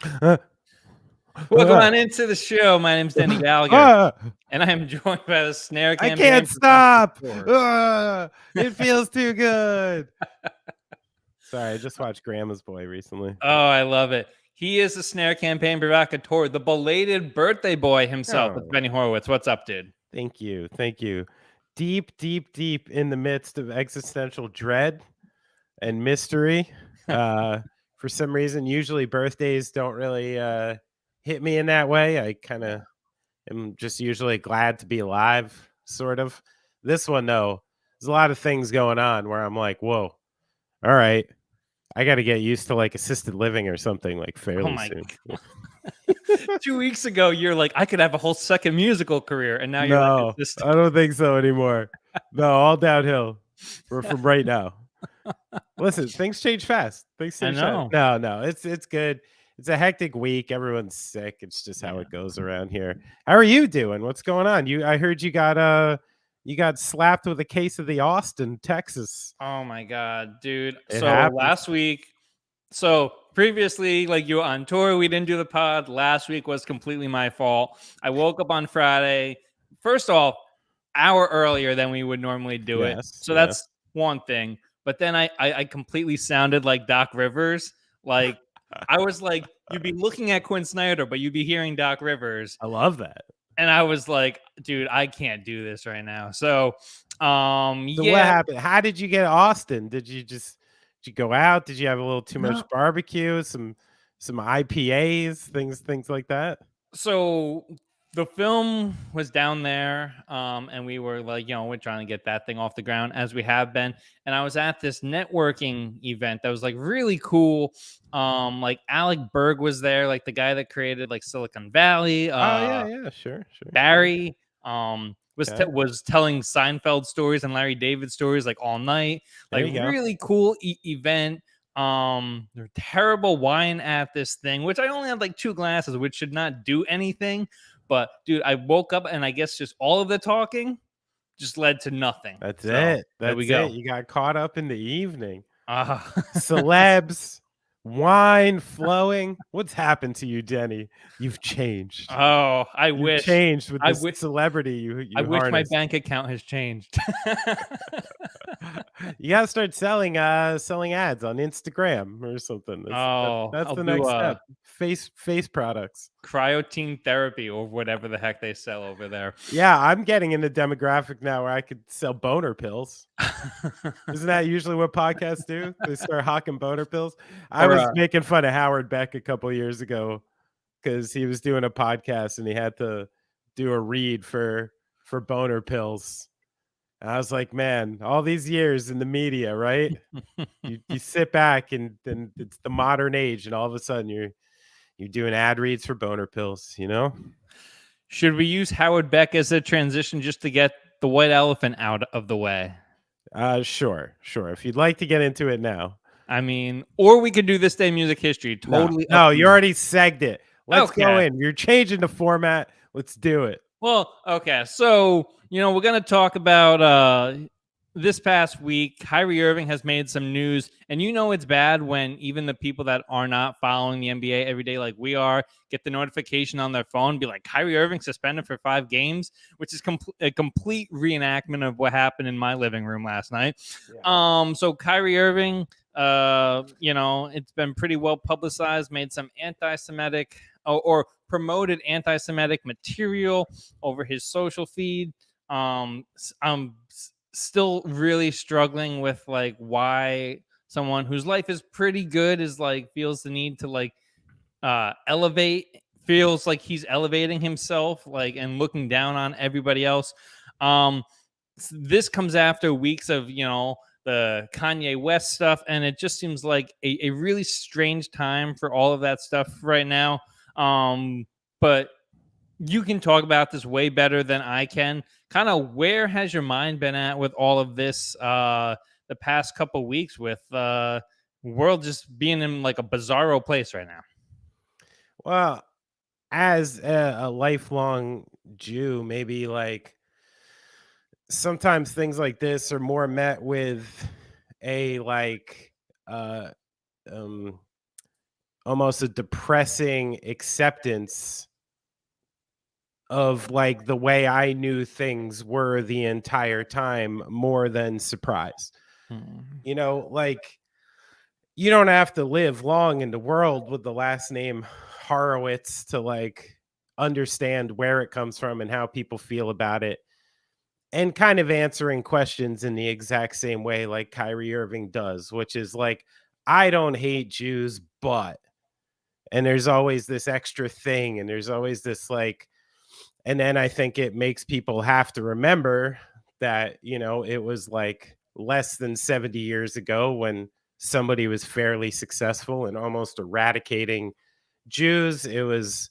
Uh, Welcome uh, on into the show. My name's Denny Gallagher, uh, and I am joined by the snare I campaign can't provocateur. stop. It feels too good. Sorry, I just watched Grandma's Boy recently. Oh, I love it. He is the snare campaign provocateur, the belated birthday boy himself. It's Oh, Benny Horowitz. What's up, dude? thank you. Thank you. Deep, deep, deep in the midst of existential dread and mystery. Uh, for some reason, usually birthdays don't really hit me in that way. I kind of am just usually glad to be alive, sort of. This one, though, there's a lot of things going on where I'm like, whoa, all right, I got to get used to like assisted living or something like Oh fairly my soon. God. 2 weeks ago, you're like, I could have a whole second musical career, and now you're like, No, assistant. I don't think so anymore. No, all downhill. We're from right now. Listen, things change fast. Things I change fast. know. No, it's good. It's a hectic week. Everyone's sick. It's just how Yeah. it goes around here. How are you doing? What's going on? I heard you got slapped with a case of the Austin, Texas. Oh my God, dude. It So happens. last week, so previously, like you were on tour, we didn't do the pod. Last week was completely my fault. I woke up on Friday, first off, hour earlier than we would normally do it. Yes, So yeah. that's one thing. But then I completely sounded like Doc Rivers. Like I was like, you'd be looking at Quinn Snyder, but you'd be hearing Doc Rivers. I love that. And I was like, dude, I can't do this right now. So So what yeah, happened? How did you get Austin? Did you go out? Did you have a little too much no. barbecue? Some IPAs, things like that? So the film was down there, and we were like, we're trying to get that thing off the ground as we have been. And I was at this networking event that was like really cool. Like Alec Berg was there, like the guy that created like Silicon Valley. Oh, yeah, sure. Barry Okay, was telling Seinfeld stories and Larry David stories like all night. there Like you go. really cool event. They're terrible wine at this thing, which I only had like 2 glasses, which should not do anything. But dude, I woke up and I guess just all of the talking just led to nothing. That's So it. there we That's it. go. You got caught up in the evening. Uh, Celebs, wine flowing. What's happened to you, Denny? You've changed. oh, I You've wish. changed with I this wish. celebrity I you wish my harnessed. bank account has changed. You gotta start selling ads on Instagram or something. Oh, That's I'll the do next a step. Face products. cryotein therapy or whatever the heck they sell over there. Yeah, I'm getting in the demographic now where I could sell boner pills. Isn't that usually what podcasts do? They start hawking boner pills. I or was making fun of Howard Beck a couple years ago because he was doing a podcast and he had to do a read for boner pills. And I was like, man, all these years in the media, right? You sit back and then it's the modern age, and all of a sudden you're doing ad reads for boner pills, you know? should we use Howard Beck as a transition just to get the white elephant out of the way? Sure. If you'd like to get into it now. I mean, or we could do this day music history. Totally up No, to you you. already segged it. Let's go Okay. in. You're changing the format. Let's do it. Well, okay. So, we're going to talk about this past week. Kyrie Irving has made some news, and it's bad when even the people that are not following the NBA every day, like we are, get the notification on their phone, be like, Kyrie Irving suspended for 5 games, which is a complete reenactment of what happened in my living room last night. Yeah. So Kyrie Irving, it's been pretty well publicized, made some anti-Semitic or promoted anti-Semitic material over his social feed. I'm still really struggling with like why someone whose life is pretty good is like feels the need to like feels like he's elevating himself like and looking down on everybody else. This comes after weeks of the Kanye West stuff, and it just seems like a really strange time for all of that stuff right now. But you can talk about this way better than I can. Kind of where has your mind been at with all of this the past couple weeks with world just being in like a bizarro place right now? Well, as a lifelong Jew, maybe like sometimes things like this are more met with a like uh um almost a depressing acceptance of like the way I knew things were the entire time more than surprise. You know, like you don't have to live long in the world with the last name Horowitz to like understand where it comes from and how people feel about it, and kind of answering questions in the exact same way like Kyrie Irving does, which is like, I don't hate Jews, but, and there's always this extra thing, and there's always this like, and then I think it makes people have to remember that, you know, it was like less than 70 years ago when somebody was fairly successful in almost eradicating Jews. It was,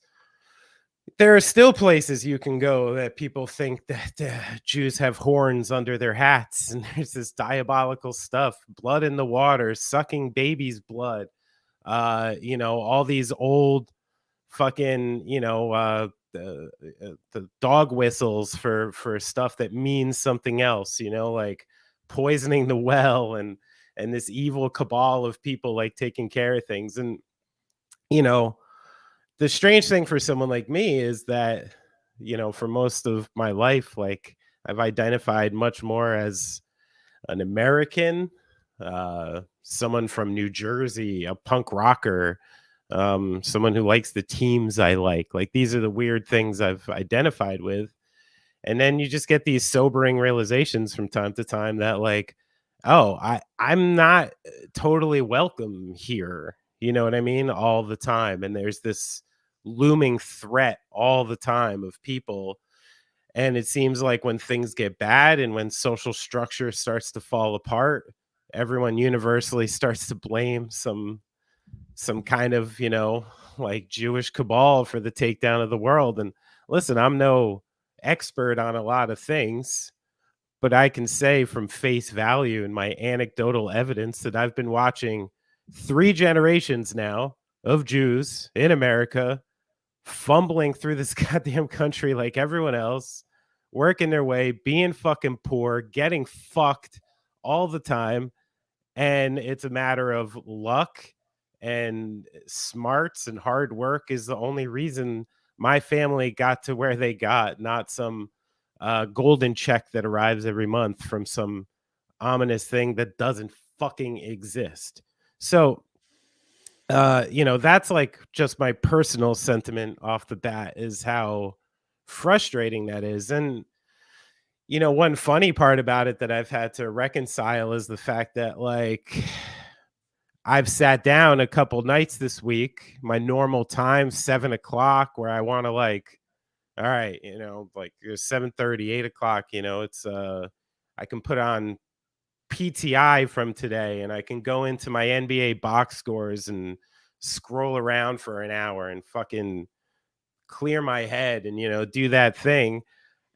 there are still places you can go that people think that Jews have horns under their hats, and there's this diabolical stuff, blood in the water, sucking babies' blood, you know, all these old fucking, you know, the dog whistles for stuff that means something else, you know, like poisoning the well, and this evil cabal of people like taking care of things. And you know, the strange thing for someone like me is that, you know, for most of my life, like I've identified much more as an American, someone from New Jersey, a punk rocker, someone who likes the teams I like. Like these are the weird things I've identified with. And then you just get these sobering realizations from time to time that like, oh, I'm not totally welcome here. You know what I mean? All the time. And there's this looming threat all the time of people. And it seems like when things get bad and when social structure starts to fall apart, everyone universally starts to blame some kind of, you know, like Jewish cabal for the takedown of the world. And listen, I'm no expert on a lot of things, but I can say from face value and my anecdotal evidence that I've been watching 3 generations now of Jews in America fumbling through this goddamn country like everyone else, working their way, being fucking poor, getting fucked all the time. And it's a matter of luck and smarts and hard work is the only reason my family got to where they got, not some golden check that arrives every month from some ominous thing that doesn't fucking exist. So you know, that's like just my personal sentiment off the bat is how frustrating that is. And you know, one funny part about it that I've had to reconcile is the fact that like I've sat down a couple nights this week, my normal time, 7 o'clock, where I want to like, all right, you know, like 7:30, 8 o'clock, you know, it's I can put on PTI from today and I can go into my NBA box scores and scroll around for an hour and fucking clear my head and, you know, do that thing.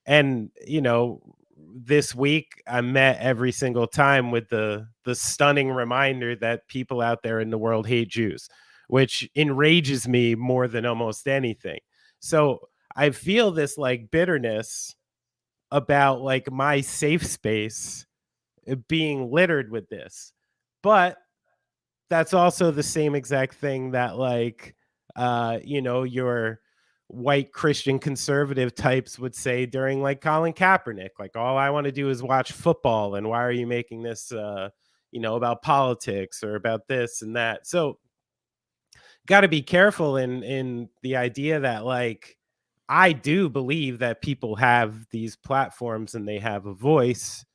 And, you know, this week I met every single time with the stunning reminder that people out there in the world hate Jews, which enrages me more than almost anything. So I feel this like bitterness about like my safe space being littered with this. But that's also the same exact thing that like you know, your white Christian conservative types would say during like Colin Kaepernick, like all I want to do is watch football, and why are you making this you know, about politics or about this and that. So got to be careful in the idea that like I do believe that people have these platforms and they have a voice,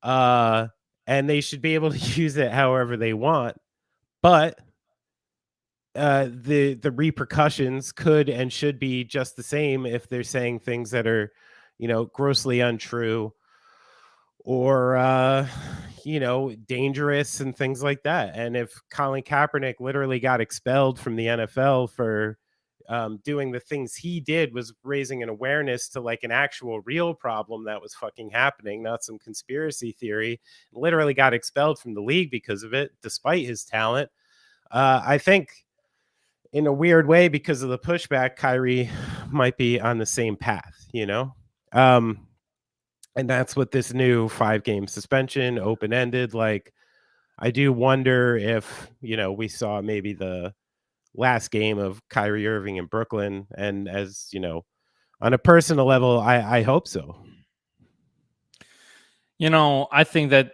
uh and they should be able to use it however they want. But the repercussions could and should be just the same if they're saying things that are, you know, grossly untrue or you know, dangerous and things like that. And if Colin Kaepernick literally got expelled from the NFL for doing the things he did, was raising an awareness to like an actual real problem that was fucking happening, not some conspiracy theory, literally got expelled from the league because of it, despite his talent. I think in a weird way, because of the pushback, Kyrie might be on the same path, you know? And that's what this new 5 game suspension, open ended. Like, I do wonder if, you know, we saw maybe the last game of Kyrie Irving in Brooklyn. And as you know, on a personal level, I hope so. I think that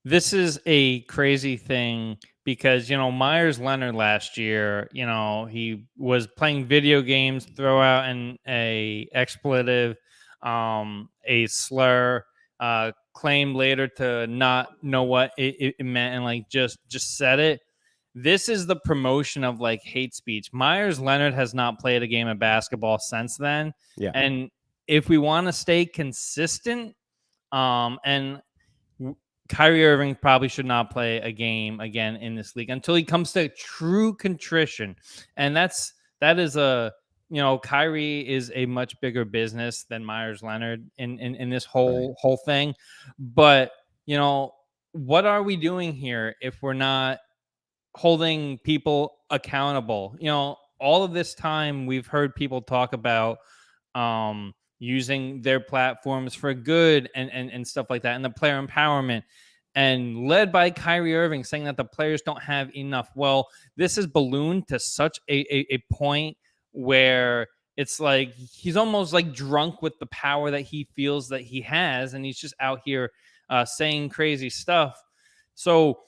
this is a crazy thing because Myers Leonard last year, he was playing video games, throw out a expletive, a slur, claimed later to not know what it meant, and like just said it. This is the promotion of like hate speech. Myers Leonard has not played a game of basketball since then, Yeah. and if we want to stay consistent, and Kyrie Irving probably should not play a game again in this league until he comes to true contrition. And that is Kyrie is a much bigger business than Myers Leonard in this whole thing. But what are we doing here if we're not holding people accountable? All of this time we've heard people talk about using their platforms for good and stuff like that, and the player empowerment, and led by Kyrie Irving saying that the players don't have enough. Well, this is ballooned to such a point where it's like he's almost like drunk with the power that he feels that he has, and he's just out here saying crazy stuff. So,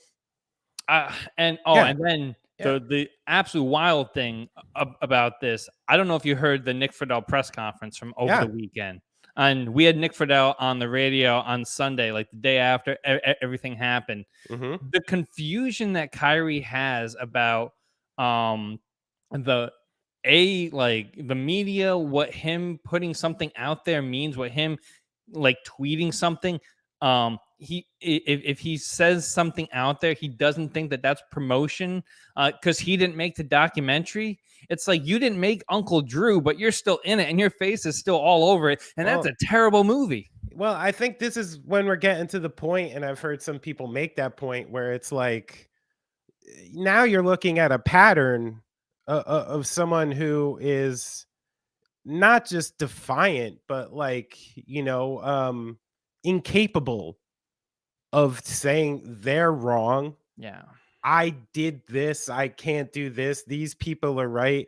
and then the absolute wild thing about this, I don't know if you heard the Nick Friedel press conference from over the weekend. And we had Nick Friedel on the radio on Sunday, like the day after everything happened. Mm-hmm. The confusion that Kyrie has about the media, what him putting something out there means, what him like tweeting something. If he says something out there, he doesn't think that that's promotion because he didn't make the documentary. It's like you didn't make Uncle Drew, but you're still in it and your face is still all over it. And that's a terrible movie. Well, I think this is when we're getting to the point, and I've heard some people make that point where it's like now you're looking at a pattern of someone who is not just defiant, but like, incapable of saying they're wrong. Yeah. I did this. I can't do this. These people are right.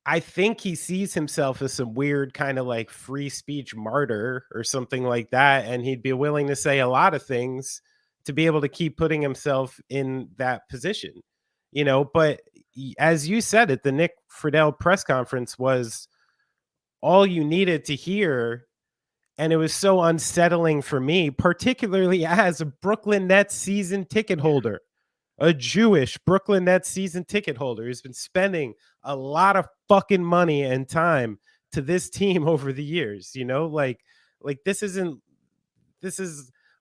I think he sees himself as some weird kind of like free speech martyr or something like that. And he'd be willing to say a lot of things to be able to keep putting himself in that position, But as you said it, the Nick Friedel press conference was all you needed to hear. And it was so unsettling for me, particularly as a Brooklyn Nets season ticket holder, a Jewish Brooklyn Nets season ticket holder who's been spending a lot of fucking money and time to this team over the years, like this is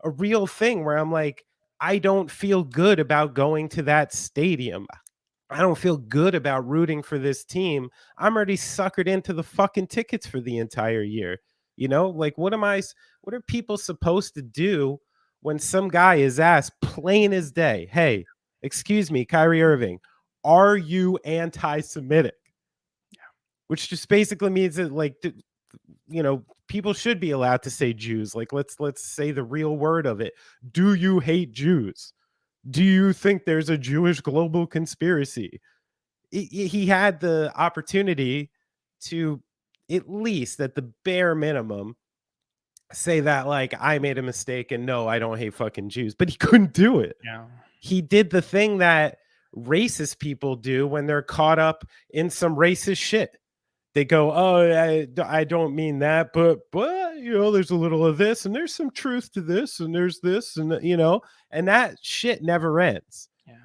a real thing where I'm like, I don't feel good about going to that stadium. I don't feel good about rooting for this team. I'm already suckered into the fucking tickets for the entire year. Like what are people supposed to do when some guy is asked plain as day, hey, excuse me, Kyrie Irving, are you anti-Semitic? Yeah. Which just basically means that like, people should be allowed to say Jews. Like, let's say the real word of it. Do you hate Jews? Do you think there's a Jewish global conspiracy? He had the opportunity to, at least at the bare minimum, say that like I made a mistake and no, I don't hate fucking Jews, but he couldn't do it. Yeah. He did the thing that racist people do when they're caught up in some racist shit. They go, oh, I don't mean that, but there's a little of this and there's some truth to this and there's this and and that shit never ends. Yeah.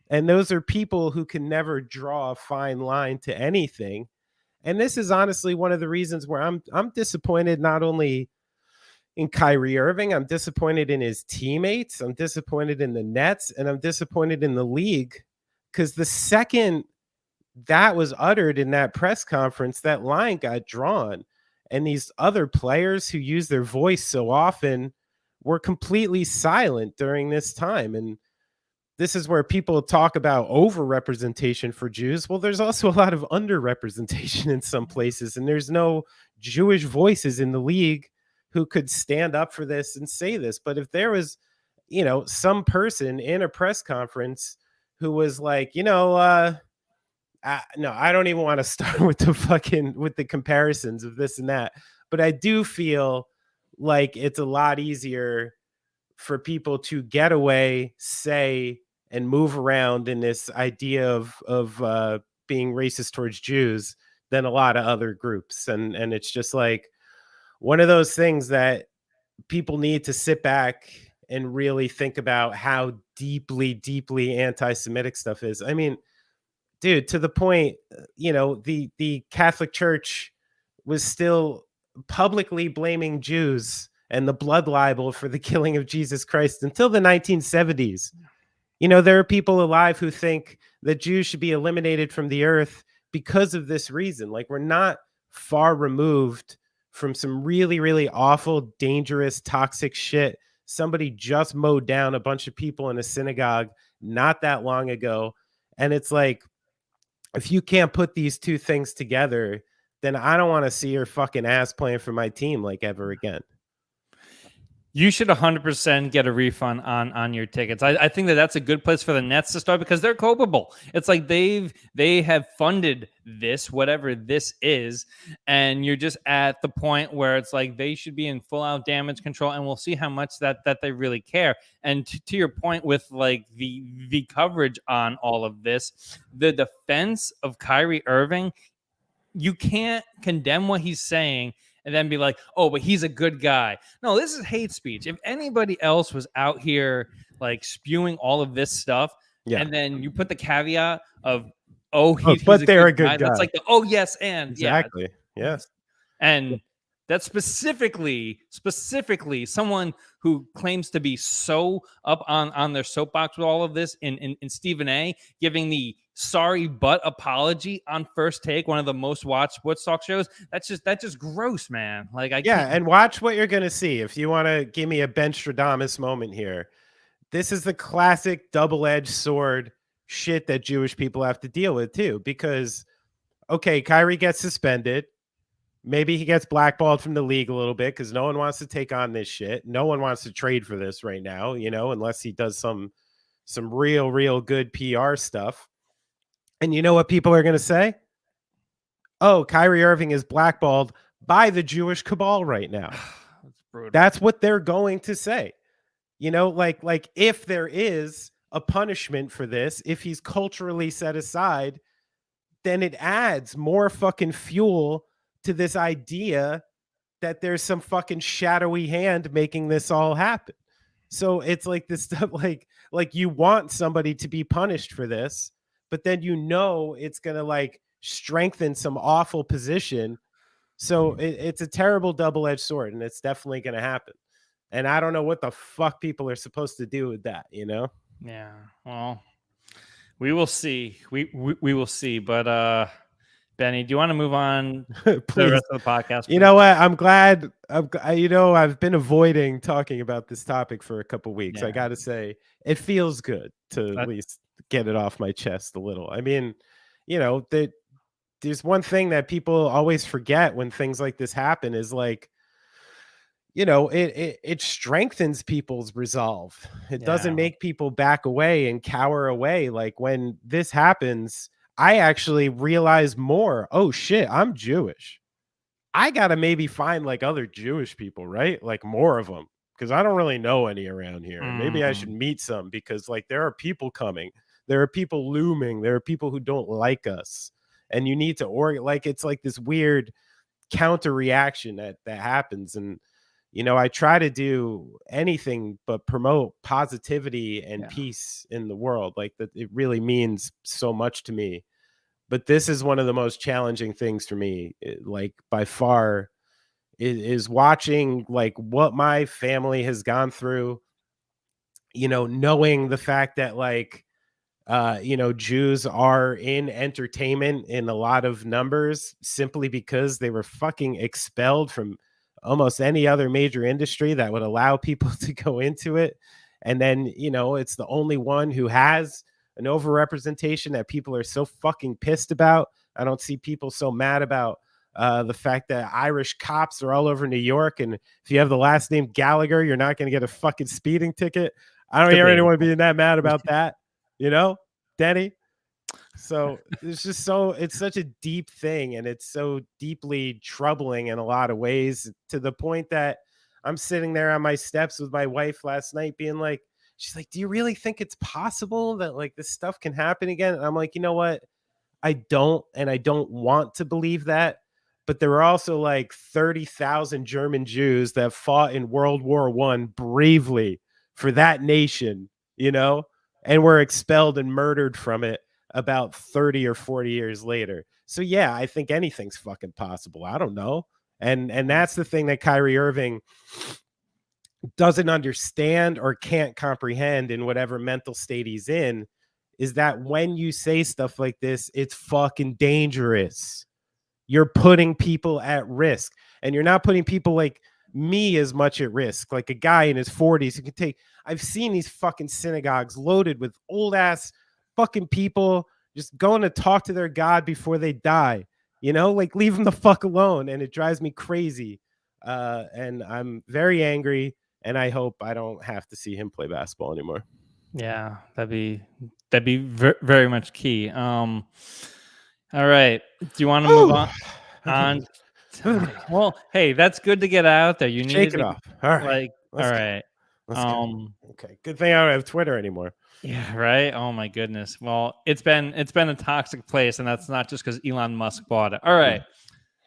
And those are people who can never draw a fine line to anything. And this is honestly one of the reasons where I'm disappointed not only in Kyrie Irving, I'm disappointed in his teammates, I'm disappointed in the Nets, and I'm disappointed in the league, because the second that was uttered in that press conference, that line got drawn, and these other players who use their voice so often were completely silent during this time. And this is where people talk about overrepresentation for Jews. Well, there's also a lot of underrepresentation in some places, and there's no Jewish voices in the league who could stand up for this and say this. But if there was, some person in a press conference who was like, no, I don't even want to start with the comparisons of this and that, but I do feel like it's a lot easier for people to get away, say, and move around in this idea of being racist towards Jews than a lot of other groups. And it's just like one of those things that people need to sit back and really think about how deeply, deeply anti-Semitic stuff is. I mean, dude, to the point, the Catholic Church was still publicly blaming Jews and the blood libel for the killing of Jesus Christ until the 1970s. There are people alive who think that Jews should be eliminated from the earth because of this reason. Like, we're not far removed from some really, really awful, dangerous, toxic shit. Somebody just mowed down a bunch of people in a synagogue not that long ago. And it's like, if you can't put these two things together, then I don't want to see your fucking ass playing for my team like ever again. You should 100% get a refund on your tickets. I think that's a good place for the Nets to start because they're culpable. It's like they have funded this, whatever this is, and you're just at the point where it's like they should be in full out damage control, and we'll see how much that they really care. And to your point with like the coverage on all of this, the defense of Kyrie Irving, you can't condemn what he's saying and then be like, oh, but he's a good guy. No, this is hate speech. If anybody else was out here like spewing all of this stuff, and then you put the caveat of, he's they're a good guy. That's like yes, and exactly. Yes. And that's specifically someone who claims to be so up on their soapbox with all of this in Stephen A. giving the sorry but apology on First Take, one of the most watched sports talk shows. That's just gross, man. Like and watch what you're gonna see. If you want to give me a Ben Stradamus moment here, this is the classic double-edged sword shit that Jewish people have to deal with too. Because okay, Kyrie gets suspended. Maybe he gets blackballed from the league a little bit because no one wants to take on this shit. No one wants to trade for this right now, unless he does some real good PR stuff. And you know what people are going to say? Oh, Kyrie Irving is blackballed by the Jewish cabal right now. That's brutal. That's what they're going to say. Like if there is a punishment for this, if he's culturally set aside, then it adds more fucking fuel to this idea that there's some fucking shadowy hand making this all happen. So it's like this stuff, like you want somebody to be punished for this, but then it's gonna like strengthen some awful position. So it's a terrible double-edged sword, and it's definitely gonna happen. And I don't know what the fuck people are supposed to do with that, Yeah, well, we will see. We will see, but Benny, do you want to move on to the rest of the podcast? You know what? I'm glad. I've been avoiding talking about this topic for a couple weeks. I got to say, it feels good to at least get it off my chest a little. I mean, there's one thing that people always forget when things like this happen is like, it strengthens people's resolve. It doesn't make people back away and cower away. Like when this happens, I actually realize more. Oh shit, I'm Jewish. I gotta maybe find like other Jewish people, right? Like more of them, because I don't really know any around here. Maybe I should meet some, because like there are people coming, there are people looming, there are people who don't like us, and you need to like it's like this weird counter reaction that happens. And I try to do anything but promote positivity and peace in the world. Like that, it really means so much to me. But this is one of the most challenging things for me, like by far, is watching like what my family has gone through, knowing the fact that like, Jews are in entertainment in a lot of numbers simply because they were fucking expelled from almost any other major industry that would allow people to go into it. And then, it's the only one who has an overrepresentation that people are so fucking pissed about. I don't see people so mad about the fact that Irish cops are all over New York, and if you have the last name Gallagher, you're not going to get a fucking speeding ticket. I don't hear anyone being that mad about that. Denny? So it's such a deep thing, and it's so deeply troubling in a lot of ways, to the point that I'm sitting there on my steps with my wife last night being like, she's like, do you really think it's possible that like this stuff can happen again? And I'm like, you know what? I don't, and I don't want to believe that. But there were also like 30,000 German Jews that fought in World War I bravely for that nation, you know, and were expelled and murdered from it about 30 or 40 years later. So yeah, I think anything's fucking possible. I don't know. And that's the thing that Kyrie Irving doesn't understand or can't comprehend in whatever mental state he's in, is that when you say stuff like this, it's fucking dangerous. You're putting people at risk, and you're not putting people like me as much at risk, like a guy in his 40s who can take. I've seen these fucking synagogues loaded with old ass fucking people just going to talk to their God before they die, you know, like leave them the fuck alone. And it drives me crazy. And I'm very angry, and I hope I don't have to see him play basketball anymore. Yeah, that'd be very much key. All right. Do you want to move on? Well, hey, that's good to get out there. You Shake needed it to, off. All right. like, Let's all go. right. Let's go. Okay. Good thing I don't have Twitter anymore. Yeah, right. Oh my goodness. Well, it's been a toxic place, and that's not just because Elon Musk bought it. All right.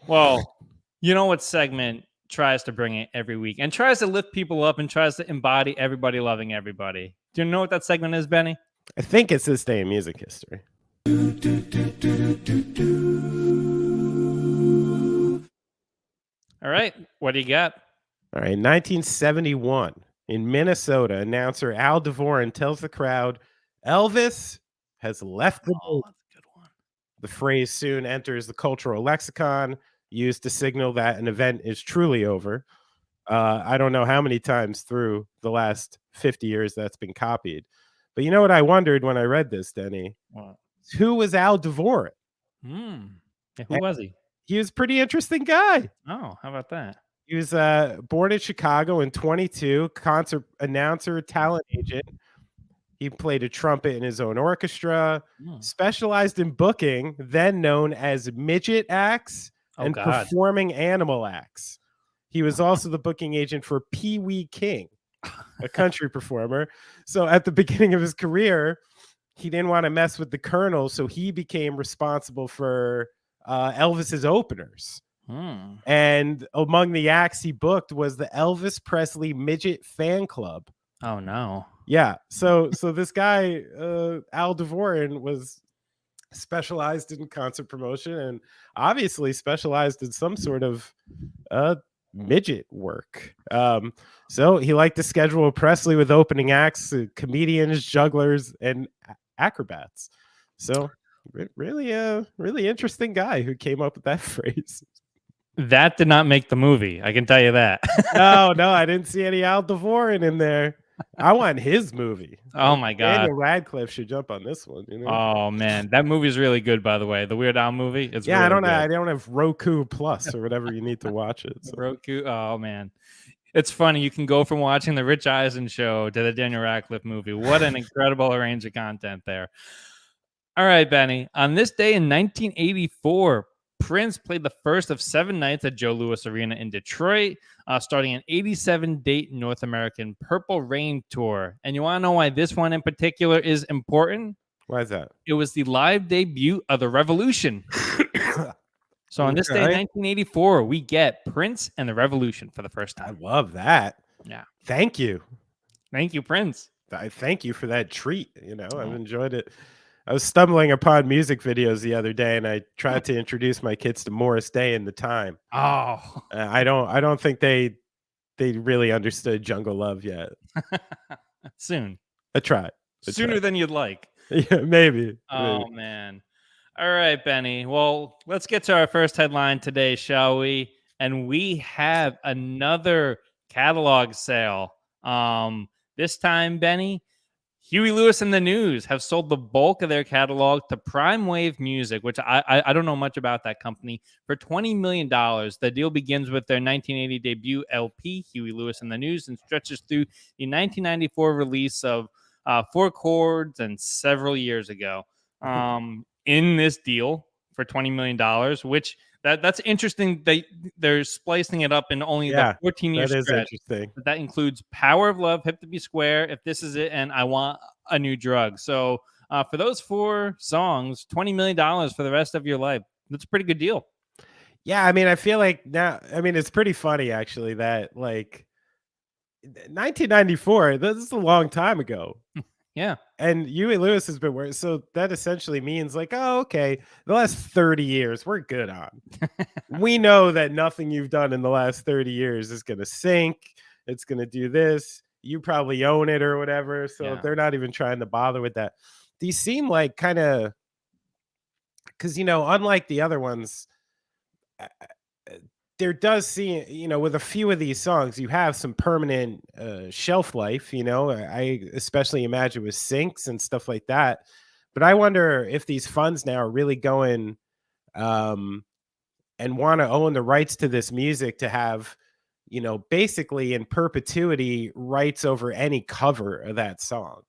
Well, you know what segment tries to bring it every week and tries to lift people up and tries to embody everybody loving everybody. Do you know what that segment is, Benny? I think it's This Day in Music History. All right. What do you got? All right. 1971 in Minnesota, announcer Al Dvorin tells the crowd, Elvis has left the Oh, that's a good one. The phrase soon enters the cultural lexicon, used to signal that an event is truly over. I don't know how many times through the last 50 years that's been copied. But you know what I wondered when I read this, Denny? What? Who was Al Dvorin? Yeah, who was he? He was a pretty interesting guy. Oh, how about that? He was born in Chicago in 22, concert announcer, talent agent. He played a trumpet in his own orchestra, specialized in booking, then known as midget acts and performing animal acts. He was also the booking agent for Pee Wee King, a country performer. So at the beginning of his career, he didn't want to mess with the Colonel, so he became responsible for Elvis's openers. And among the acts he booked was the Elvis Presley Midget Fan Club. Oh no. Yeah. So this guy, Al Dvorin, was specialized in concert promotion and obviously specialized in some sort of midget work. So he liked to schedule Presley with opening acts, comedians, jugglers, and acrobats. So really interesting guy who came up with that phrase. That did not make the movie. I can tell you that. No, I didn't see any Al Dvorin in there. I want his movie. Oh my god, Daniel Radcliffe should jump on this one. You know? Oh man, that movie's really good. By the way, the Weird Al movie. It's really I don't have Roku Plus or whatever you need to watch it. So. Roku. Oh man, it's funny. You can go from watching the Rich Eisen show to the Daniel Radcliffe movie. What an incredible range of content there. All right, Benny. On this day in 1984. Prince played the first of 7 nights at Joe Louis Arena in Detroit, starting an 87-date North American Purple Rain tour. And you want to know why this one in particular is important? Why is that? It was the live debut of The Revolution. So on this day in 1984, we get Prince and The Revolution for the first time. I love that. Yeah. Thank you. Thank you, Prince. I thank you for that treat. You know, I've enjoyed it. I was stumbling upon music videos the other day, and I tried to introduce my kids to Morris Day and The Time. Oh, I don't think they really understood Jungle Love yet. Soon. I tried. Sooner than you'd like. Yeah, maybe. Oh man. All right, Benny. Well, let's get to our first headline today, shall we? And we have another catalog sale. This time, Benny, Huey Lewis and the News have sold the bulk of their catalog to Prime Wave Music, which I don't know much about that company, for $20 million. The deal begins with their 1980 debut LP, Huey Lewis and the News, and stretches through the 1994 release of 4 Chords and several years ago. in this deal for $20 million, which that's interesting. They're splicing it up in only the Yeah, 14-year that is stretch. interesting. But that includes Power of Love, Hip to Be Square, If This Is It, and I Want a New Drug. So for those 4 songs, $20 million for the rest of your life. That's a pretty good deal. Yeah, I mean, I feel like now, I mean, it's pretty funny actually that like 1994, this is a long time ago. Yeah. And Huey Lewis has been working. So that essentially means like, oh, okay, the last 30 years, we're good on. We know that nothing you've done in the last 30 years is going to sink. It's going to do this. You probably own it or whatever. So Yeah. they're not even trying to bother with that. These seem like kind of, because, unlike the other ones, uh, there does seem, with a few of these songs, you have some permanent shelf life, I especially imagine with syncs and stuff like that. But I wonder if these funds now are really going um, and want to own the rights to this music to have, basically in perpetuity rights over any cover of that song.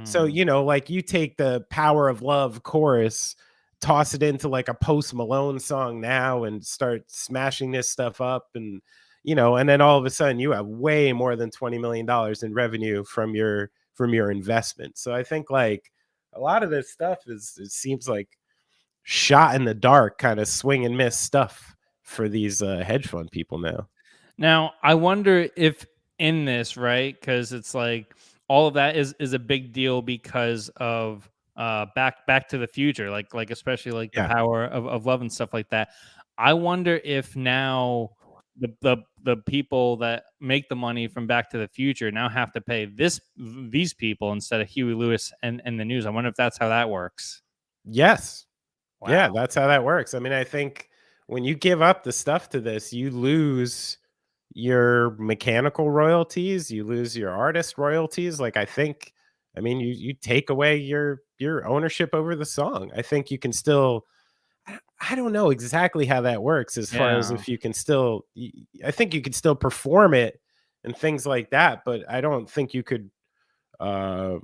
So, Mm. like you take the Power of Love chorus, toss it into like a Post Malone song now and start smashing this stuff up. And then all of a sudden you have way more than $20 million in revenue from your investment. So I think like a lot of this stuff it seems like shot in the dark, kind of swing and miss stuff for these hedge fund people now. Now, I wonder if in this, right? Because it's like all of that is a big deal because of Back to the Future, like especially like the Yeah. Power of Love and stuff like that. I wonder if now the people that make the money from Back to the Future now have to pay these people instead of Huey Lewis and the news. I wonder if that's how that works. Yes. Yeah, Wow. that's how that works. I mean, I think when you give up the stuff to this, you lose your mechanical royalties, you lose your artist royalties. Like I mean, you take away your ownership over the song. I think you can still I don't know exactly how that works as far as Yeah. if you can still I think you could still perform it and things like that, but I don't think uh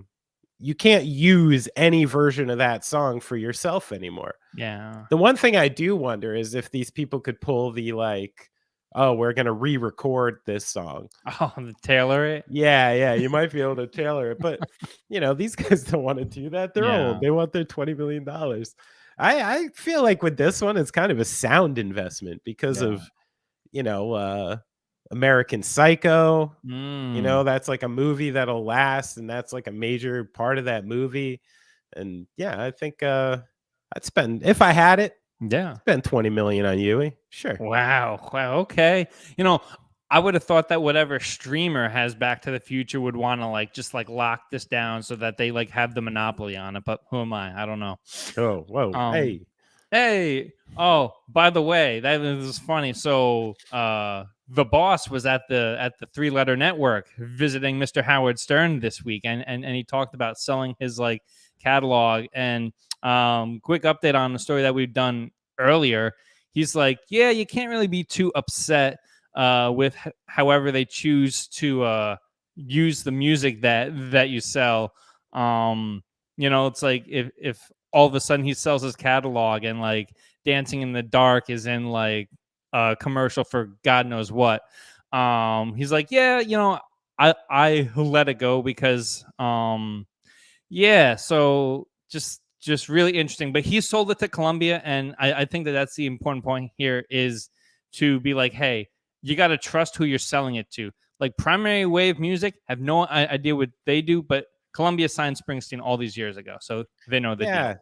you can't use any version of that song for yourself anymore. Yeah. The one thing I do wonder is if these people could pull the like, "Oh, we're gonna re-record this song." Oh, the tailor it. Yeah, yeah, you might be able to tailor it, but, these guys don't wanna do that. They're Yeah. old. They want their $20 million. I feel like with this one, it's kind of a sound investment because Yeah. of, American Psycho. Mm. That's like a movie that'll last, and that's like a major part of that movie. And yeah, I think I'd spend if I had it, Yeah. spend 20 million on Yui. Sure. Wow. Wow. Okay. You know, I would have thought that whatever streamer has Back to the Future would want to like just like lock this down so that they like have the monopoly on it. But who am I? I don't know. Oh, whoa. Um. Hey. Hey. Oh, by the way, that is funny. So, the boss was at the Three Letter Network visiting Mr. Howard Stern this week, and he talked about selling his like catalog. And quick update on the story that we've done earlier. He's like, yeah, you can't really be too upset with however they choose to use the music that you sell. It's like if all of a sudden he sells his catalog and like Dancing in the Dark is in like a commercial for God knows what. He's like, yeah, I let it go because yeah, so just really interesting. But he sold it to Columbia, and I think that's the important point here is to be like, hey, you got to trust who you're selling it to. Like Primary Wave Music have no idea what they do, but Columbia signed Springsteen all these years ago, so they know the Yeah. deal.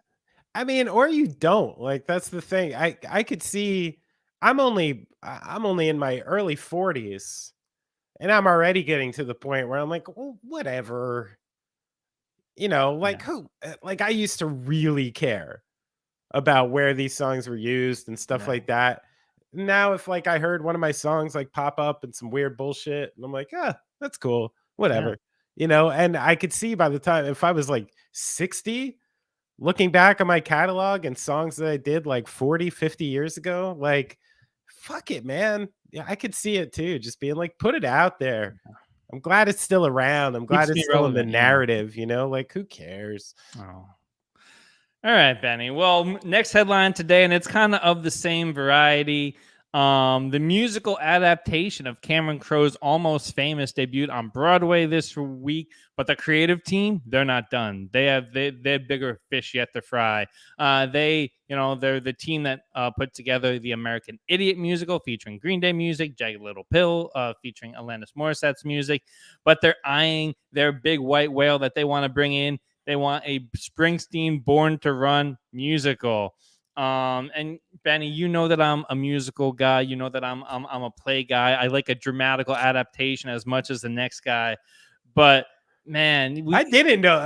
I mean, or you don't. Like that's the thing. I could see I'm only in my early 40s and I'm already getting to the point where I'm like, well, whatever. Like Yeah, who like I used to really care about where these songs were used and stuff yeah, like that. Now, if like I heard one of my songs like pop up and some weird bullshit, and I'm like, that's cool, yeah, whatever, and I could see by the time if I was like 60, looking back on my catalog and songs that I did like 40, 50 years ago, like, fuck it, man. Yeah, I could see it too, just being like, put it out there. I'm glad it's still around. I'm glad keeps it's me still in the relevant. Yeah. narrative, like who cares? Oh. All right, Benny. Well, next headline today, and it's kind of the same variety. The musical adaptation of Cameron Crowe's Almost Famous debuted on Broadway this week, but the creative team, they're not done. They have bigger fish yet to fry. They're the team that put together the American Idiot musical featuring Green Day music, Jagged Little Pill featuring Alanis Morissette's music, but they're eyeing their big white whale that they want to bring in. They want a Springsteen Born to Run musical. And Benny, you know that I'm a musical guy. You know that I'm a play guy. I like a dramatical adaptation as much as the next guy. But man, I didn't know.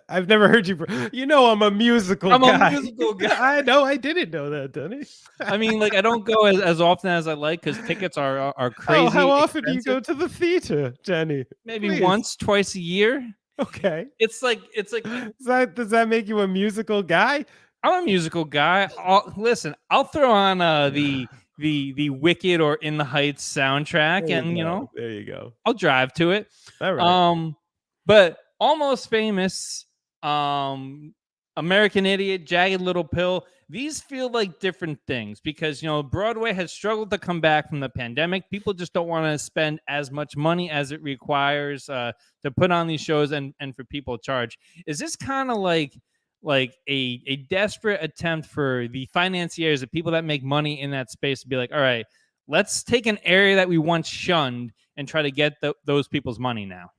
I've never heard you. You know, I'm a musical guy. I'm a musical guy. I know. I didn't know that, Danny. I mean, like, I don't go as often as I like because tickets are crazy. Oh, how often expensive. do you go to the theater, Jenny? Maybe Please. once, twice a year. Okay. It's like Does that make you a musical guy? I'm a musical guy. Listen, I'll throw on the Wicked or In the Heights soundtrack, and there you go. I'll drive to it. All right. But Almost Famous, American Idiot, Jagged Little Pill, these feel like different things because Broadway has struggled to come back from the pandemic. People just don't want to spend as much money as it requires to put on these shows and for people to charge. Is this kind of like a desperate attempt for the financiers, the people that make money in that space, to be like, all right, let's take an area that we once shunned and try to get those people's money now?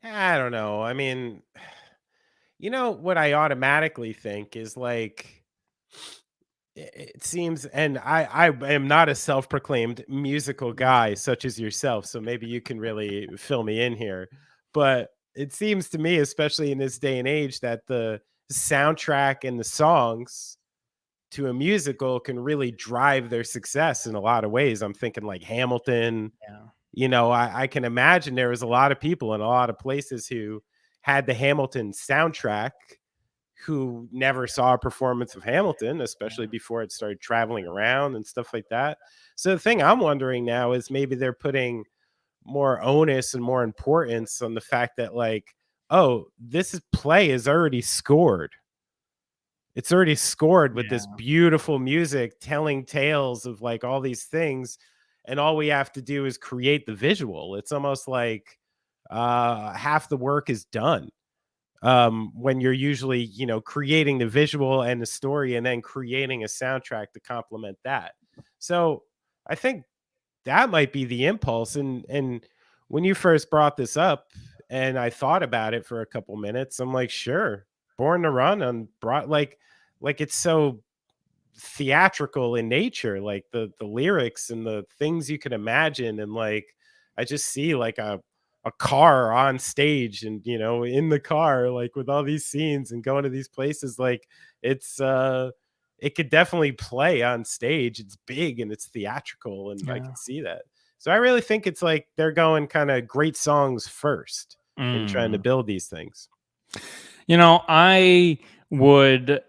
I don't know. I mean, what I automatically think is like, it seems, and I am not a self-proclaimed musical guy such as yourself, so maybe you can really fill me in here. But it seems to me, especially in this day and age, that the soundtrack and the songs to a musical can really drive their success in a lot of ways. I'm thinking like Hamilton. Yeah. I can imagine there was a lot of people in a lot of places who had the Hamilton soundtrack who never saw a performance of Hamilton, especially before it started traveling around and stuff like that. So the thing I'm wondering now is maybe they're putting more onus and more importance on the fact that, like, oh, this play is already scored. It's already scored with this beautiful music telling tales of like all these things. And all we have to do is create the visual. It's almost like half the work is done when you're usually, creating the visual and the story and then creating a soundtrack to complement that. So I think that might be the impulse. And when you first brought this up and I thought about it for a couple minutes, I'm like, sure, Born to Run on like it's so theatrical in nature, like the lyrics and the things you can imagine. And like, I just see like a car on stage and in the car like with all these scenes and going to these places, like it's it could definitely play on stage. It's big and it's theatrical and I can see that. So I really think it's like they're going kind of great songs first and trying to build these things. I would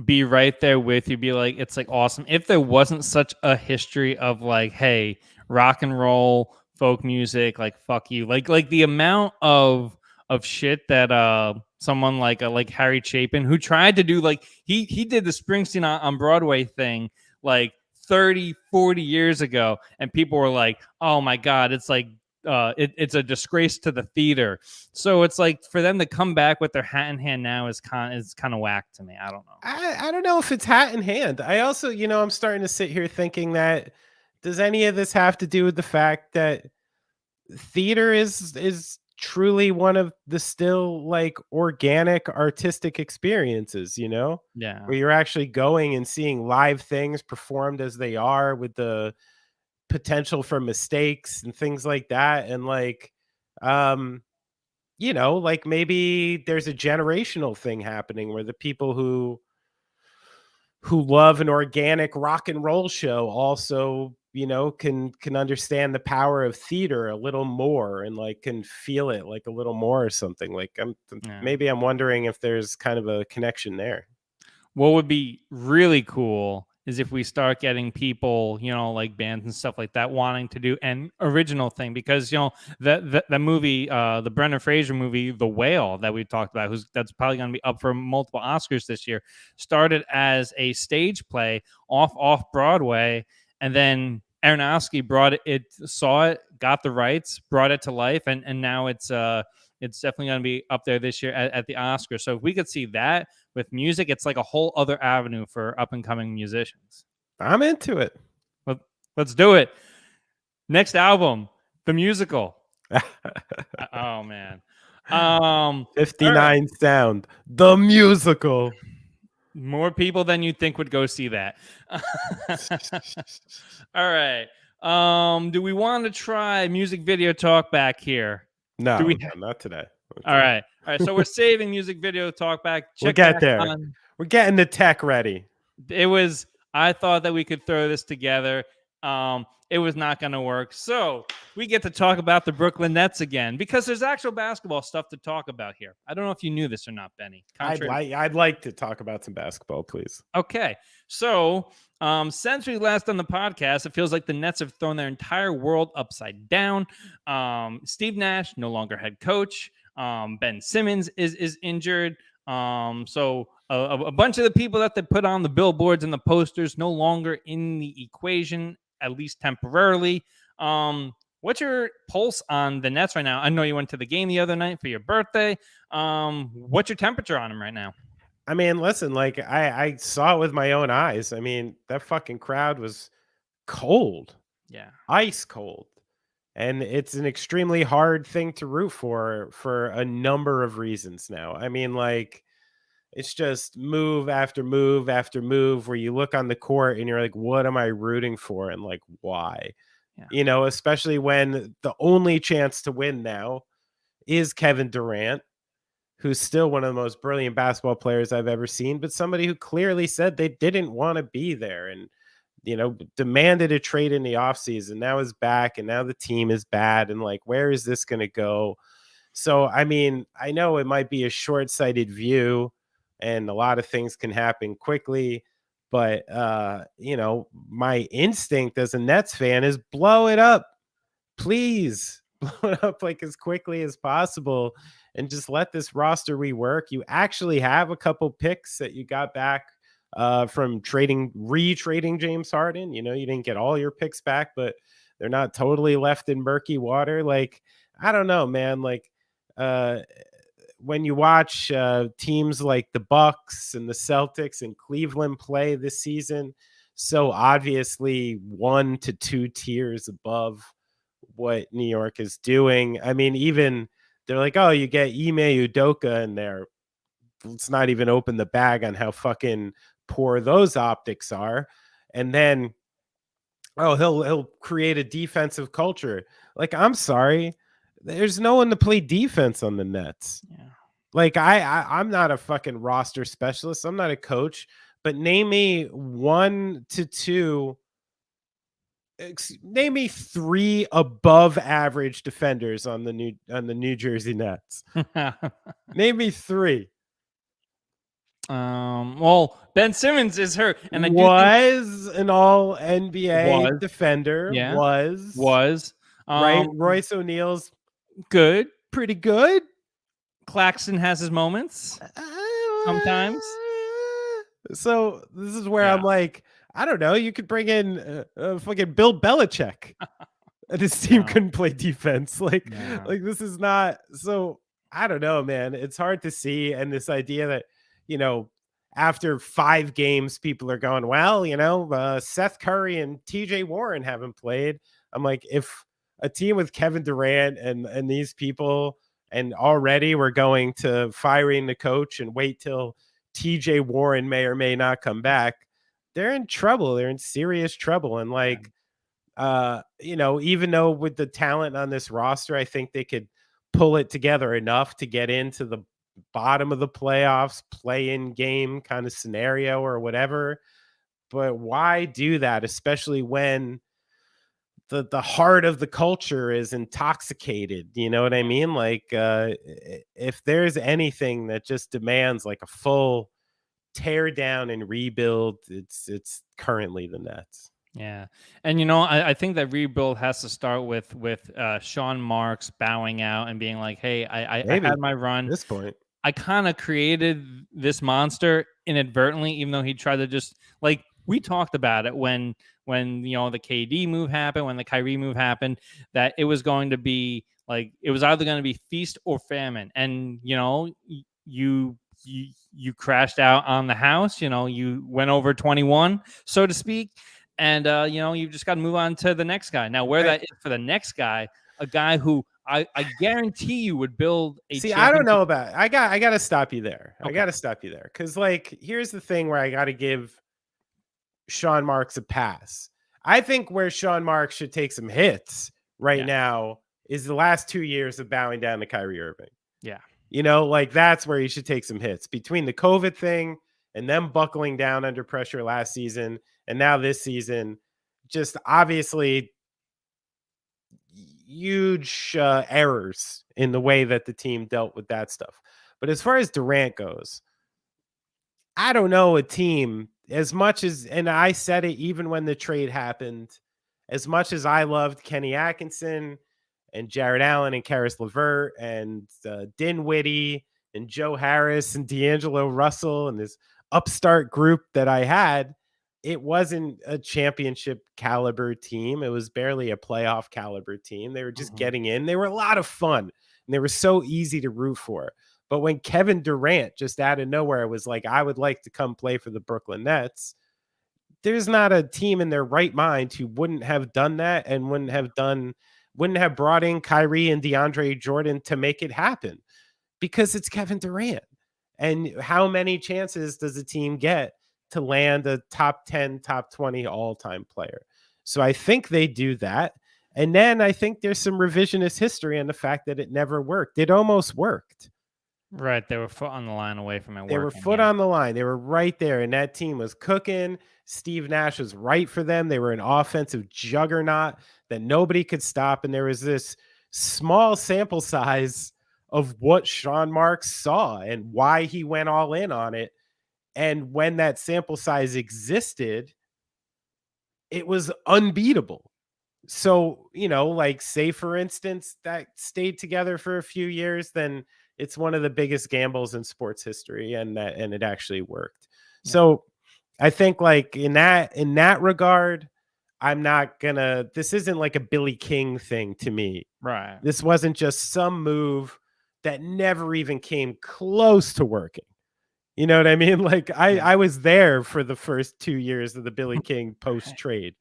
be right there with you, be like, it's like awesome if there wasn't such a history of like, hey, rock and roll, folk music, like fuck you, like the amount of shit that someone like Harry Chapin, who tried to do like he did the Springsteen on Broadway thing like 30-40 years ago, and people were like, oh my god, it's like it's a disgrace to the theater. So it's like for them to come back with their hat in hand now is kind of whack to me. I don't know. I don't know if it's hat in hand. I also, I'm starting to sit here thinking that, does any of this have to do with the fact that theater is truly one of the still like organic artistic experiences, Yeah. where you're actually going and seeing live things performed as they are with the potential for mistakes and things like that. And like, like maybe there's a generational thing happening where the people who love an organic rock and roll show also, can understand the power of theater a little more and like can feel it like a little more or something. Like maybe I'm wondering if there's kind of a connection there. What would be really cool is if we start getting people, like bands and stuff like that, wanting to do an original thing. Because the movie, the Brendan Fraser movie, The Whale, that we talked about, that's probably going to be up for multiple Oscars this year, started as a stage play off Broadway, and then Aronofsky saw it, got the rights, brought it to life, and now it's definitely going to be up there this year at the Oscars. So if we could see that with music, it's like a whole other avenue for up and coming musicians. I'm into it. Let's do it. Next album, the musical. Oh man. 59 right. Sound, the musical. More people than you think would go see that. All right. Do we want to try music video talk back here? No, not today. All right. So we're saving music video talk back. We'll get there. We're getting the tech ready. I thought that we could throw this together. It was not going to work. So we get to talk about the Brooklyn Nets again, because there's actual basketball stuff to talk about here. I don't know if you knew this or not, Benny. I'd like to talk about some basketball, please. Okay. So since we last done the podcast, it feels like the Nets have thrown their entire world upside down. Steve Nash, no longer head coach. Ben Simmons is injured. So a bunch of the people that they put on the billboards and the posters no longer in the equation, at least temporarily. What's your pulse on the Nets right now? I know you went to the game the other night for your birthday. What's your temperature on them right now? I mean, listen, like I saw it with my own eyes. I mean, that fucking crowd was cold. Yeah. Ice cold. And it's an extremely hard thing to root for a number of reasons now. I mean, like, it's just move after move after move where you look on the court and you're like, what am I rooting for? And like, why? Yeah. Especially when the only chance to win now is Kevin Durant, who's still one of the most brilliant basketball players I've ever seen, but somebody who clearly said they didn't want to be there and, demanded a trade in the offseason. Now is back, and now the team is bad. And like, where is this going to go? So, I mean, I know it might be a short-sighted view and a lot of things can happen quickly, but, my instinct as a Nets fan is blow it up. Please blow it up like as quickly as possible and just let this roster rework. You actually have a couple picks that you got back from retrading James Harden. You didn't get all your picks back, but they're not totally left in murky water. Like, I don't know, man. Like, when you watch teams like the Bucks and the Celtics and Cleveland play this season, so obviously 1 to 2 tiers above what New York is doing. I mean, even they're like, oh, you get Ime Udoka in there. Let's not even open the bag on how fucking poor those optics are. And then, oh, he'll create a defensive culture. Like, I'm sorry, there's no one to play defense on the Nets. Yeah. Like, I'm not a fucking roster specialist. I'm not a coach, but name me 1 to 2. Name me 3 above average defenders on the New Jersey Nets. Name me 3. Well, Ben Simmons is hurt, and an all NBA defender. Yeah, was right. Royce O'Neal's good, pretty good. Claxton has his moments sometimes. So this is where I'm like, I don't know. You could bring in fucking Bill Belichick, and his team couldn't play defense. Like this is not. So I don't know, man. It's hard to see, and this idea that after 5 games, people are going, well, Seth Curry and TJ Warren haven't played. I'm like, if a team with Kevin Durant and these people, and already we're going to firing the coach and wait till TJ Warren may or may not come back, they're in trouble. They're in serious trouble. And like, even though with the talent on this roster, I think they could pull it together enough to get into the bottom of the playoffs, play-in game kind of scenario or whatever. But why do that, especially when the heart of the culture is intoxicated? You know what I mean? Like, if there's anything that just demands like a full tear down and rebuild, it's currently the Nets. Yeah. And, I think that rebuild has to start with Sean Marks bowing out and being like, hey, I Maybe had my at run. this point. I kind of created this monster inadvertently, even though he tried to just, like, we talked about it when the KD move happened, when the Kyrie move happened, that it was going to be like, it was either going to be feast or famine. And, you crashed out on the house, you went over 21, so to speak. And, you just got to move on to the next guy. Now, where that is for the next guy, a guy who I guarantee you would build a See, I don't know about it. I got to stop you there. Okay. I got to stop you there. Because, like, here's the thing where I got to give Sean Marks a pass. I think where Sean Marks should take some hits right now is the last 2 years of bowing down to Kyrie Irving. Yeah. Like, that's where he should take some hits. Between the COVID thing and them buckling down under pressure last season and now this season, just obviously huge errors in the way that the team dealt with that stuff. But as far as Durant goes, I don't know a team as much as, and I said it even when the trade happened, as much as I loved Kenny Atkinson and Jared Allen and Karis LeVert and Dinwiddie and Joe Harris and D'Angelo Russell and this upstart group that I had, it wasn't a championship caliber team. It was barely a playoff caliber team. They were just getting in. They were a lot of fun and they were so easy to root for. But when Kevin Durant just out of nowhere was like, I would like to come play for the Brooklyn Nets, there's not a team in their right mind who wouldn't have done that and wouldn't have brought in Kyrie and DeAndre Jordan to make it happen, because it's Kevin Durant. And how many chances does a team get to land a top 10, top 20 all-time player? So I think they do that. And then I think there's some revisionist history on the fact that it never worked. It almost worked. Right. They were foot on the line away from it. They were foot on the line. They were right there. And that team was cooking. Steve Nash was right for them. They were an offensive juggernaut that nobody could stop. And there was this small sample size of what Sean Marks saw and why he went all in on it. And when that sample size existed, it was unbeatable. So, like, say, for instance, that stayed together for a few years, then it's one of the biggest gambles in sports history, and it actually worked. Yeah. So I think, like, in that regard, I'm not gonna, this isn't like a Billy King thing to me. Right. This wasn't just some move that never even came close to working. You know what I mean? Like, I was there for the first 2 years of the Billy King post trade.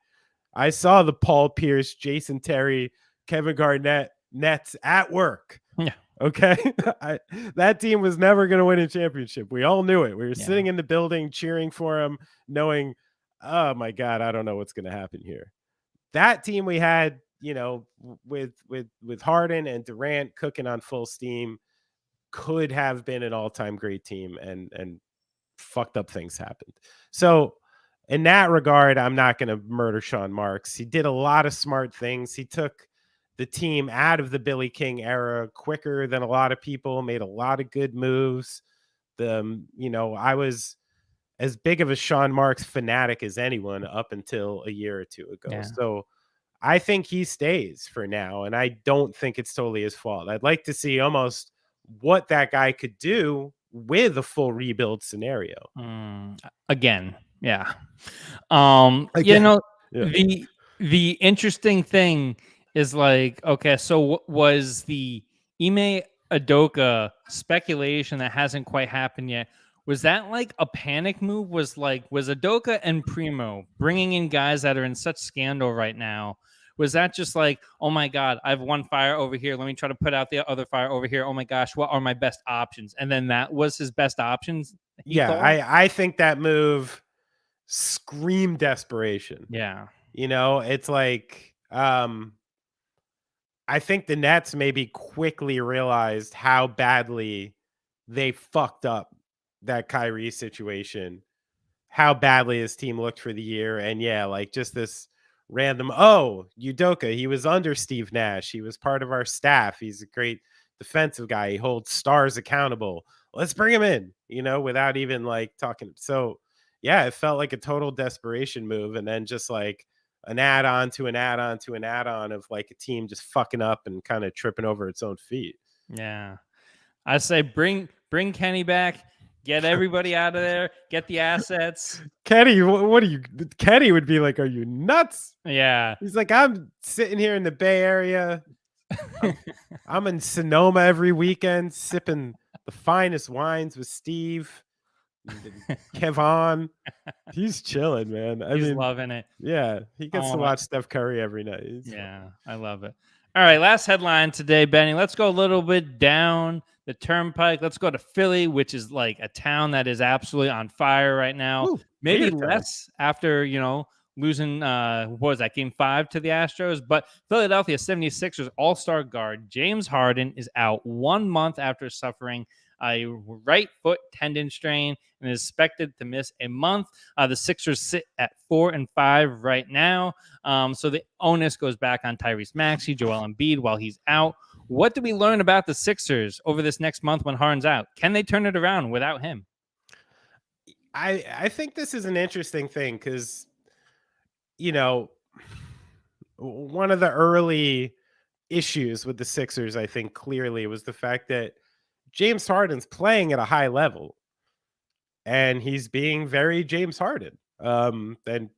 I saw the Paul Pierce, Jason Terry, Kevin Garnett Nets at work. Yeah. Okay. That team was never going to win a championship. We all knew it. We were sitting in the building cheering for him, knowing, oh my God, I don't know what's going to happen here. That team we had, with Harden and Durant cooking on full steam, could have been an all-time great team, and fucked up things happened. So in that regard, I'm not going to murder Sean Marks. He did a lot of smart things. He took the team out of the Billy King era quicker than a lot of people, made a lot of good moves. I was as big of a Sean Marks fanatic as anyone up until a year or two ago. Yeah. So I think he stays for now, and I don't think it's totally his fault. I'd like to see almost what that guy could do with a full rebuild scenario. Again. Yeah. Again. The interesting thing is, like, okay, so was the Ime Udoka speculation that hasn't quite happened yet, was that like a panic move? Was Udoka and Primo bringing in guys that are in such scandal right now? Was that just like, oh my God, I have one fire over here, let me try to put out the other fire over here, oh my gosh, what are my best options? And then that was his best options? I think that move screamed desperation. Yeah. It's like, I think the Nets maybe quickly realized how badly they fucked up that Kyrie situation, how badly his team looked for the year. And just this random, Udoka, he was under Steve Nash. He was part of our staff. He's a great defensive guy. He holds stars accountable. let's bring him in, without even like talking. So yeah, it felt like a total desperation move. And then just like an add-on to an add-on to an add-on of like a team just fucking up and kind of tripping over its own feet. Yeah. I say bring Kenny back, get everybody out of there, get the assets. Kenny, what are you? Kenny would be like, "Are you nuts?" Yeah. He's like, "I'm sitting here in the Bay Area. I'm in Sonoma every weekend, sipping the finest wines with Steve, and Kevon. He's chilling, man. I He's mean, loving it. yeah, he gets to watch Steph Curry every night. Yeah, I love it. All right, last headline today, Benny. Let's go a little bit down the turnpike. Let's go to Philly, which is like a town that is absolutely on fire right now. Ooh, Maybe big time. less after, losing, what was that, game 5 to the Astros. But Philadelphia 76ers all-star guard James Harden is out 1 month after suffering a right foot tendon strain and is expected to miss a month. The Sixers sit at 4-5 right now. So the onus goes back on Tyrese Maxey, Joel Embiid while he's out. What do we learn about the Sixers over this next month when Harden's out? Can they turn it around without him? I think this is an interesting thing because, one of the early issues with the Sixers, I think clearly was the fact that James Harden's playing at a high level and he's being very James Harden. Then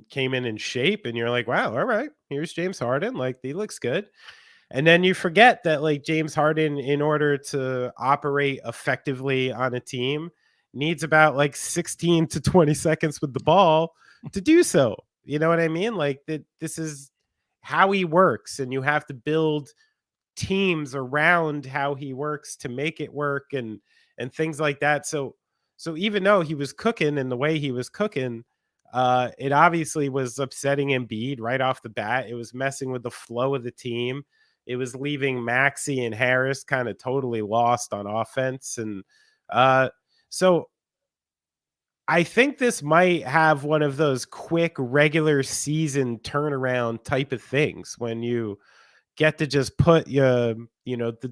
came in shape and you're like, wow, all right, here's James Harden. Like he looks good. And then you forget that like James Harden, in order to operate effectively on a team, needs about like 16 to 20 seconds with the ball to do so. You know what I mean? Like this is how he works, and you have to build teams around how he works to make it work and things like that. So even though he was cooking in the way he was cooking, it obviously was upsetting Embiid right off the bat. It was messing with the flow of the team. It was leaving Maxey and Harris kind of totally lost on offense. And so I think this might have one of those quick regular season turnaround type of things when you get to just put the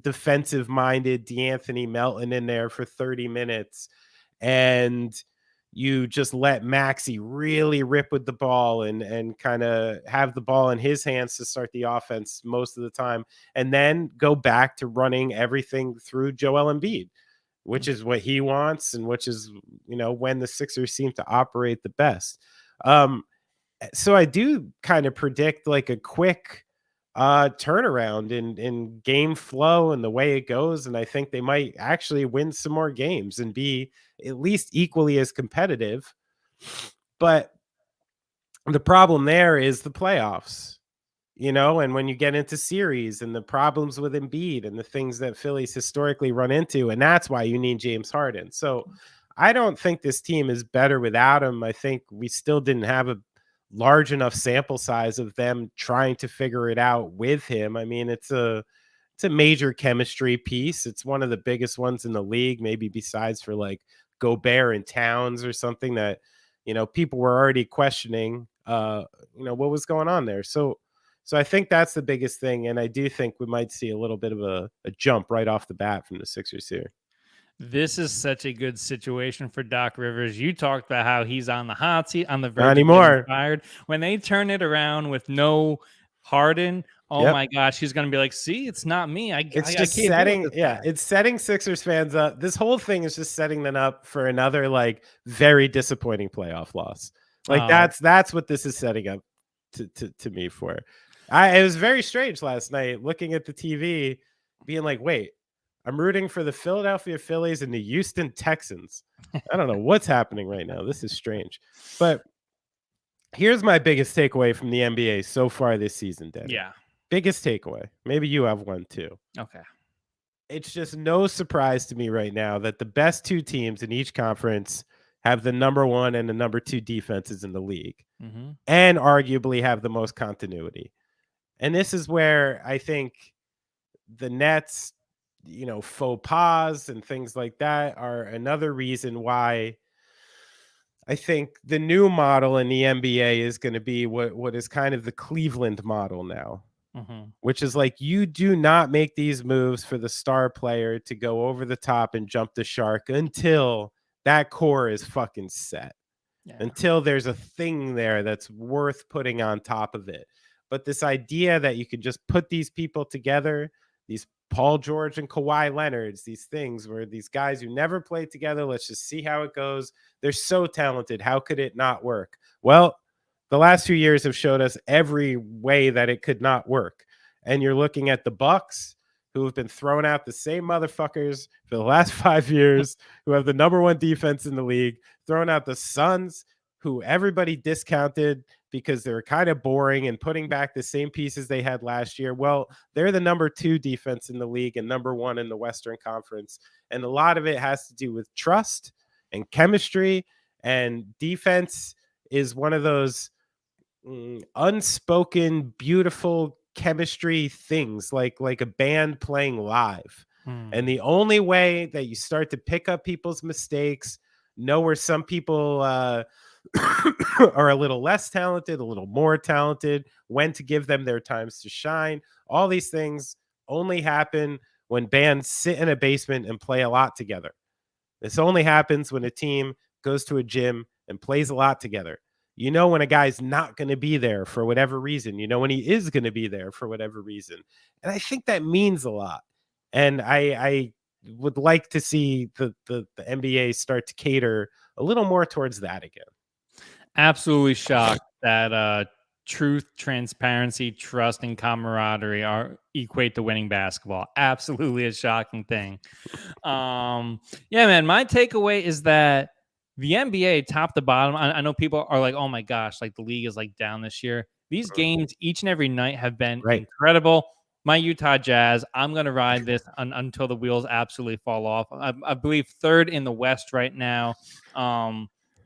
defensive minded DeAnthony Melton in there for 30 minutes and you just let Maxey really rip with the ball and kind of have the ball in his hands to start the offense most of the time, and then go back to running everything through Joel Embiid, which is what he wants and which is, when the Sixers seem to operate the best. So I do kind of predict like a quick turnaround in game flow and the way it goes. And I think they might actually win some more games and be at least equally as competitive. But the problem there is the playoffs, and when you get into series and the problems with Embiid and the things that Philly's historically run into, and that's why you need James Harden. So I don't think this team is better without him. I think we still didn't have a large enough sample size of them trying to figure it out with him. I mean, it's a major chemistry piece. It's one of the biggest ones in the league, maybe besides for like Gobert and Towns or something that, people were already questioning, what was going on there. So I think that's the biggest thing. And I do think we might see a little bit of a jump right off the bat from the Sixers here. This is such a good situation for Doc Rivers. You talked about how he's on the hot seat, on the verge Not of anymore. getting fired. When they turn it around with no Harden, my gosh, he's going to be like, see, it's not me. It's just setting, it's setting Sixers fans up. This whole thing is just setting them up for another like very disappointing playoff loss. Like that's what this is setting up to me for. It was very strange last night looking at the TV, being like, wait, I'm rooting for the Philadelphia Phillies and the Houston Texans. I don't know what's happening right now. This is strange. But here's my biggest takeaway from the NBA so far this season, Denny. Yeah. Biggest takeaway. Maybe you have one too. Okay. It's just no surprise to me right now that the best two teams in each conference have the number 1 and the number 2 defenses in the league, and arguably have the most continuity. And this is where I think the Nets, faux pas and things like that are another reason why I think the new model in the NBA is going to be what is kind of the Cleveland model now. which is like, you do not make these moves for the star player to go over the top and jump the shark until that core is fucking set. Until there's a thing there that's worth putting on top of it. But this idea that you could just put these people together, these Paul George and Kawhi Leonards, these things where these guys who never played together, let's just see how it goes. They're so talented. How could it not work? Well, the last few years have showed us every way that it could not work. And you're looking at the Bucks, who have been throwing out the same motherfuckers for the last 5 years, who have the #1 defense in the league, throwing out the Suns, who everybody discounted because they're kind of boring, and putting back the same pieces they had last year. Well, they're the #2 defense in the league and #1 in the Western Conference. And a lot of it has to do with trust and chemistry, and defense is one of those unspoken, beautiful chemistry things, like a band playing live. And the only way that you start to pick up people's mistakes, know where some people are a little less talented, a little more talented, when to give them their times to shine, all these things only happen when bands sit in a basement and play a lot together. This only happens when a team goes to a gym and plays a lot together. You know when a guy's not going to be there for whatever reason. You know when he is going to be there for whatever reason. And I think that means a lot. And I would like to see the NBA start to cater a little more towards that again. Absolutely shocked that truth, transparency, trust, and camaraderie equate to winning basketball. Absolutely a shocking thing. Yeah, man, my takeaway is that the NBA, top to bottom, I know people are like, oh my gosh, like the league is like down this year. These games each and every night have been incredible. My Utah Jazz, I'm going to ride this until the wheels absolutely fall off. I believe 3rd in the West right now.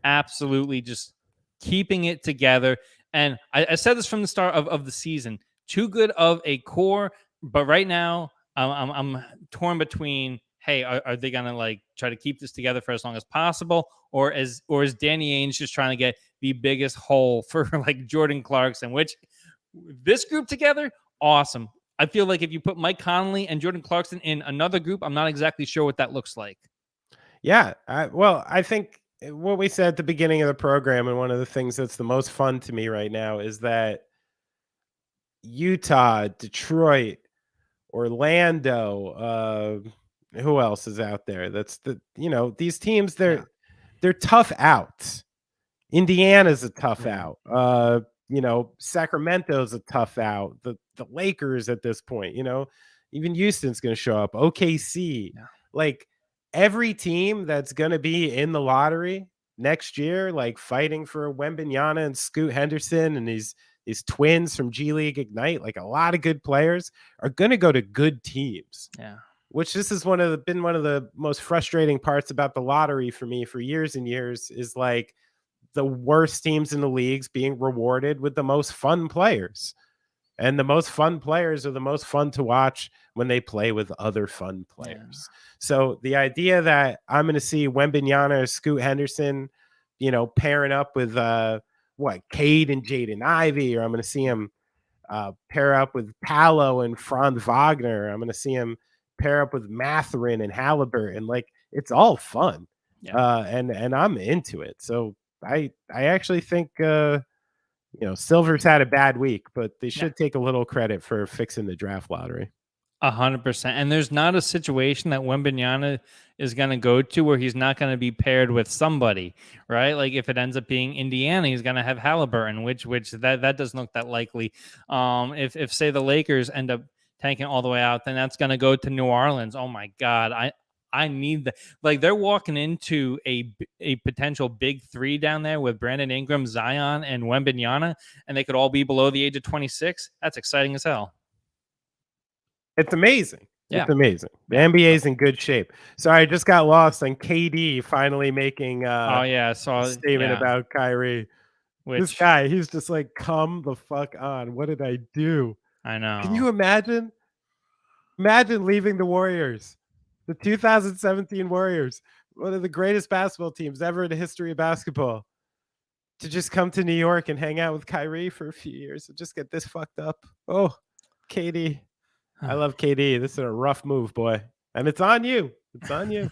Absolutely just keeping it together. And I said this from the start of the season, too good of a core. But right now, I'm torn between, hey, are they going to like try to keep this together for as long as possible? Or is Danny Ainge just trying to get the biggest hole for like Jordan Clarkson, which this group together, awesome. I feel like if you put Mike Conley and Jordan Clarkson in another group, I'm not exactly sure what that looks like. Yeah. I think what we said at the beginning of the program, and one of the things that's the most fun to me right now, is that Utah, Detroit, Orlando, who else is out there? That's these teams, they're tough outs. Indiana's a tough out. Sacramento's a tough out. The Lakers at this point, even Houston's going to show up. OKC, like every team that's going to be in the lottery next year, like fighting for Wembanyama and Scoot Henderson and these twins from G League Ignite, like a lot of good players are going to go to good teams. Yeah. Which this is been one of the most frustrating parts about the lottery for me for years and years, is like the worst teams in the leagues being rewarded with the most fun players. And the most fun players are the most fun to watch when they play with other fun players. Yeah. So the idea that I'm going to see Wembanyama or Scoot Henderson, pairing up with Cade and Jaden Ivey, or I'm going to see him pair up with Paolo and Franz Wagner. I'm going to see him pair up with Mathurin and Halliburton. Like, it's all fun. Yeah. And I'm into it. So I actually think Silver's had a bad week, but they should take a little credit for fixing the draft lottery. 100%. And there's not a situation that Wembanyama is going to go to where he's not going to be paired with somebody, right? Like if it ends up being Indiana, he's going to have Halliburton, which that doesn't look that likely. If say the Lakers end up tanking all the way out, then that's going to go to New Orleans. Oh my God. I need that. Like they're walking into a potential big 3 down there with Brandon Ingram, Zion, and Wembanyama, and they could all be below the age of 26. That's exciting as hell. It's amazing. Yeah. It's amazing. The NBA is in good shape. Sorry, I just got lost on KD finally making a statement about Kyrie. This guy, he's just like, come the fuck on. What did I do? I know. Can you imagine? Imagine leaving the Warriors. The 2017 Warriors, one of the greatest basketball teams ever in the history of basketball, to just come to New York and hang out with Kyrie for a few years and just get this fucked up. Oh, KD. I love KD. This is a rough move, boy. And it's on you. It's on you.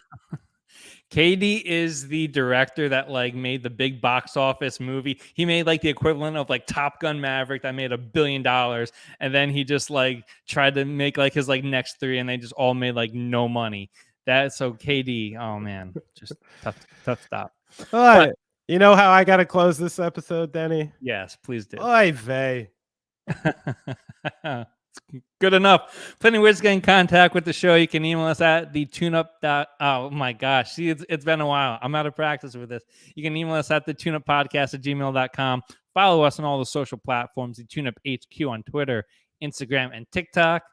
KD is the director that like made the big box office movie. He made like the equivalent of like Top Gun Maverick that made $1 billion, and then he just like tried to make like his like next 3, and they just all made like no money. That's so KD. Oh man, just tough stop. All right. You know how I got to close this episode, Denny? Yes, please do. Oy vey. Good enough. Plenty of ways to get in contact with the show. You can email us at thetuneup. Oh my gosh. See, it's been a while. I'm out of practice with this. You can email us at thetuneuppodcast@gmail.com. Follow us on all the social platforms, the TuneUp HQ on Twitter, Instagram, and TikTok.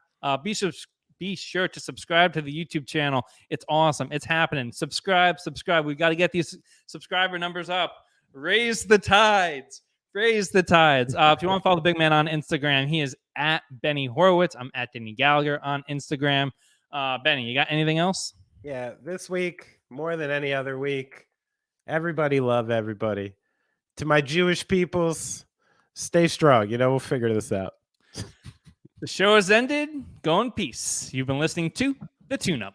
Be sure to subscribe to the YouTube channel. It's awesome. It's happening. Subscribe. We got to get these subscriber numbers up. Raise the tides. If you want to follow the big man on Instagram, he is at Benny Horowitz. I'm at Deny Gallagher on Instagram. Benny, you got anything else? Yeah, this week, more than any other week, everybody love everybody. To my Jewish peoples, stay strong. We'll figure this out. The show has ended. Go in peace. You've been listening to The Tune Up.